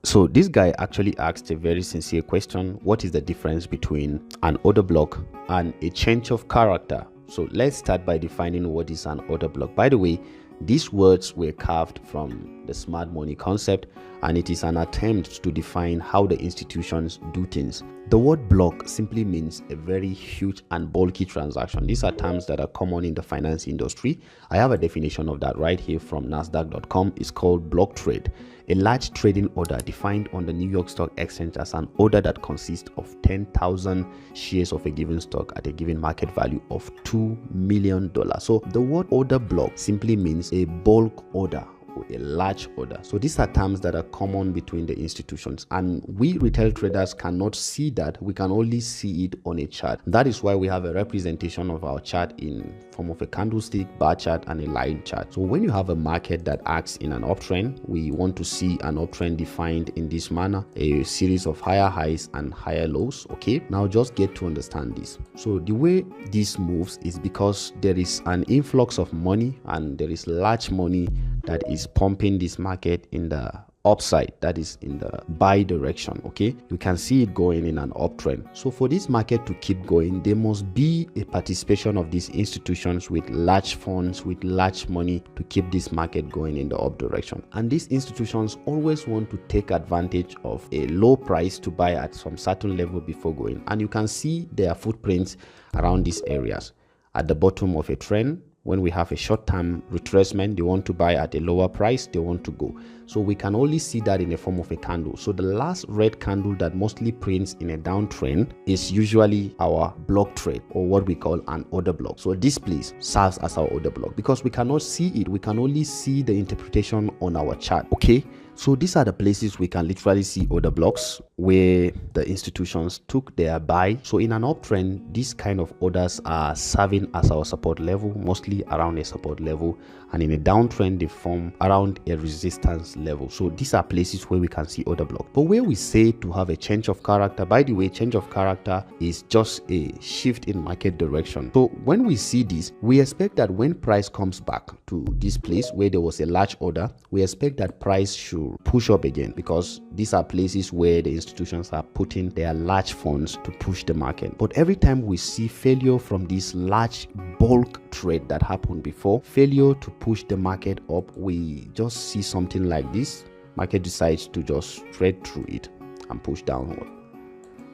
So this guy actually asked a very sincere question. What is the difference between an order block and a change of character? So let's start by defining what is an order block. By the way, these words were carved from the smart money concept, and it is an attempt to define how the institutions do things. The word block simply means a very huge and bulky transaction. These are terms that are common in the finance industry. I have a definition of that right here from nasdaq.com. It's called block trade. A large trading order defined on the New York Stock Exchange as an order that consists of 10,000 shares of a given stock at a given market value of $2 million. So the word order block simply means a bulk order, a large order. So these are terms that are common between the institutions, and we retail traders cannot see that. We can only see it on a chart. That is why we have a representation of our chart in form of a candlestick, bar chart, and a line chart. So when you have a market that acts in an uptrend, we want to see an uptrend defined in this manner, a series of higher highs and higher lows. Okay, now just get to understand this. So the way this moves is because there is an influx of money, and there is large money that is pumping this market in the upside, that is in the buy direction. Okay, you can see it going in an uptrend. So for this market to keep going, there must be a participation of these institutions with large funds, with large money, to keep this market going in the up direction. And these institutions always want to take advantage of a low price to buy at some certain level before going, and you can see their footprints around these areas. At the bottom of a trend, when we have a short-term retracement, they want to buy at a lower price, they want to go. So we can only see that in the form of a candle. So the last red candle that mostly prints in a downtrend is usually our block trade, or what we call an order block. So this place serves as our order block because we cannot see it. We can only see the interpretation on our chart. Okay, so these are the places we can literally see order blocks where the institutions took their buy. So in an uptrend, these kind of orders are serving as our support level, mostly around a support level, and in a downtrend they form around a resistance level. So these are places where we can see order block. But where we say to have a change of character, by the way, change of character is just a shift in market direction. So when we see this, we expect that when price comes back to this place where there was a large order, we expect that price should push up again, because these are places where the institutions are putting their large funds to push the market. But every time we see failure from this large bulk trade that happened before, failure to push the market up, we just see something like this. Market decides to just trade through it and push downward.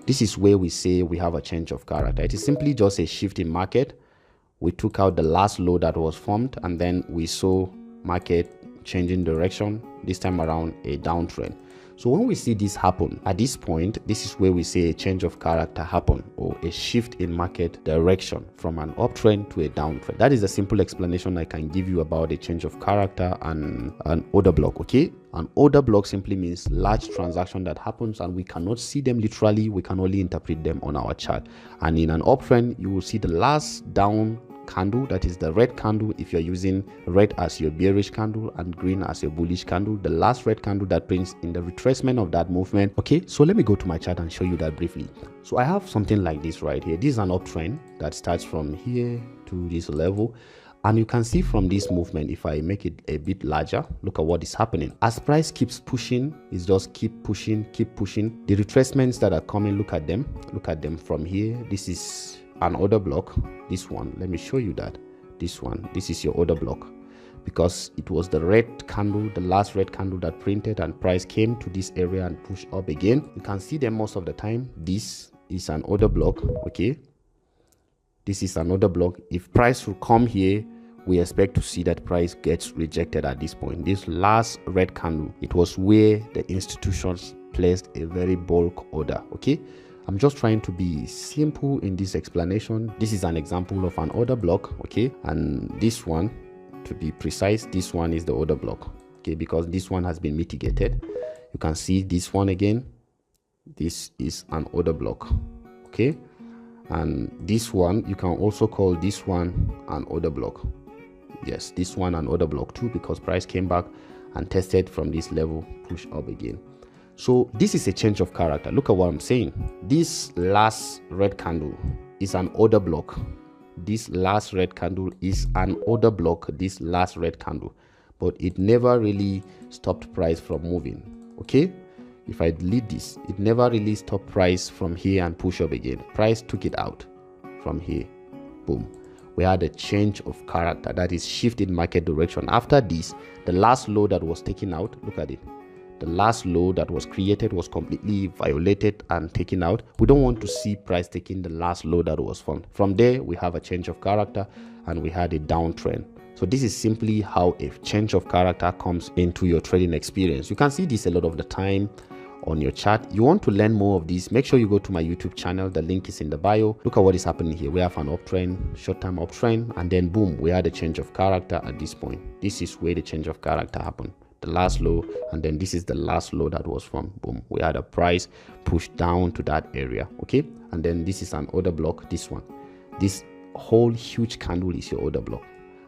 This is where we say we have a change of character. It is simply just a shift in market. We took out the last low that was formed, and then we saw market changing direction, this time around a downtrend. So when we see this happen, at this point, this is where we say a change of character happen, or a shift in market direction from an uptrend to a downtrend. That is a simple explanation I can give you about a change of character and an order block. Okay, an order block simply means large transaction that happens and we cannot see them literally, we can only interpret them on our chart. And in an uptrend, you will see the last down candle, that is the red candle if you're using red as your bearish candle and green as your bullish candle, the last red candle that prints in the retracement of that movement. Okay, so let me go to my chart and show you that briefly. So I have something like this right here. This is an uptrend that starts from here to this level, and you can see from this movement, if I make it a bit larger, look at what is happening. As price keeps pushing, it's just keep pushing. The retracements that are coming, look at them from here. This is an order block. This one, let me show you that. This one, this is your order block, because it was the red candle, the last red candle that printed, and price came to this area and pushed up again. You can see them most of the time. This is an order block. Okay, this is an order block. If price will come here, we expect to see that price gets rejected at this point. This last red candle, it was where the institutions placed a very bulk order. Okay, I'm just trying to be simple in this explanation. This is an example of an order block. Okay, and this one, to be precise, this one is the order block. Okay, because this one has been mitigated. You can see this one again. This is an order block. Okay, and this one, you can also call this one an order block. Yes, this one an order block too, because price came back and tested from this level, push up again. So this is a change of character. Look at what I'm saying. This last red candle is an order block. This last red candle is an order block, this last red candle, but it never really stopped price from moving. Okay, if I delete this, it never really stopped price from here and push up again. Price took it out from here. Boom. We had a change of character, that is shift in market direction. After this, the last low that was taken out, look at it. The last low that was created was completely violated and taken out. We don't want to see price taking the last low that was formed. From there, we have a change of character and we had a downtrend. So this is simply how a change of character comes into your trading experience. You can see this a lot of the time on your chart. You want to learn more of this, make sure you go to my YouTube channel. The link is in the bio. Look at what is happening here. We have an uptrend, short-term uptrend, and then boom, we had a change of character at this point. This is where the change of character happened. The last low, and then this is the last low that was formed. Boom, we had a price push down to that area. Okay, and then this is an order block. This one, this whole huge candle is your order block,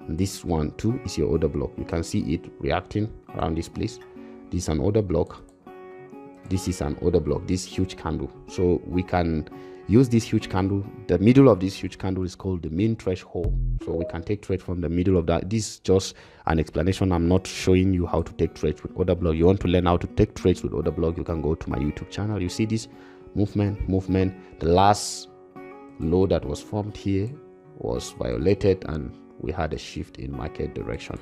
and this one too is your order block. You can see it reacting around this place. This is an order block. This is an order block, this huge candle. So we can use this huge candle. The middle of this huge candle is called the mean threshold. So we can take trade from the middle of that. This is just an explanation. I'm not showing you how to take trades with order block. You want to learn how to take trades with order block, you can go to my YouTube channel. You see this movement. The last low that was formed here was violated and we had a shift in market direction.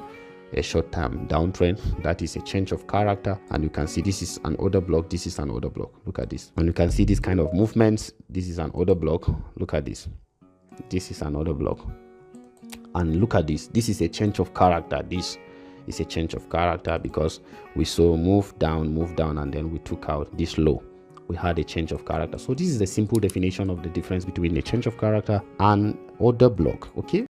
A short-term downtrend, that is a change of character, and you can see this is an order block, this is an order block. Look at this, and you can see this kind of movements. This is an order block. Look at this, this is an order block, and look at this, this is a change of character. This is a change of character because we saw move down, and then we took out this low. We had a change of character. So this is the simple definition of the difference between a change of character and order block. Okay.